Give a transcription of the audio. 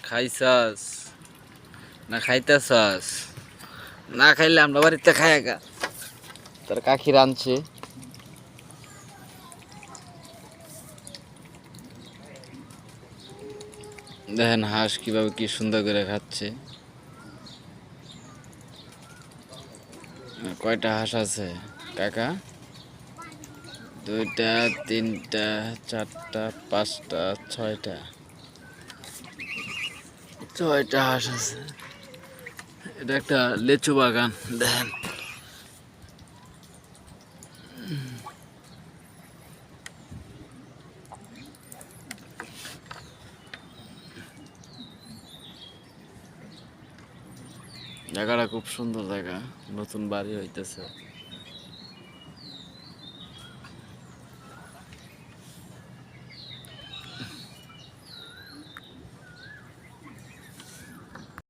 খাইছাস না খাইতেছাস? না খাইলে আমরা বাড়িতে খাই একা। তোর কাকি রাঁধছে। দেখেন হাঁস কিভাবে কি সুন্দর করে খাচ্ছে। কয়টা হাঁস আছে কাকা? দুইটা, তিনটা, চারটা, পাঁচটা, ছয়টা হাঁস আছে। এটা একটা লেচু বাগান দেখেন। জায়গাটা খুব সুন্দর জায়গা, নতুন বাড়ি হইতেছে।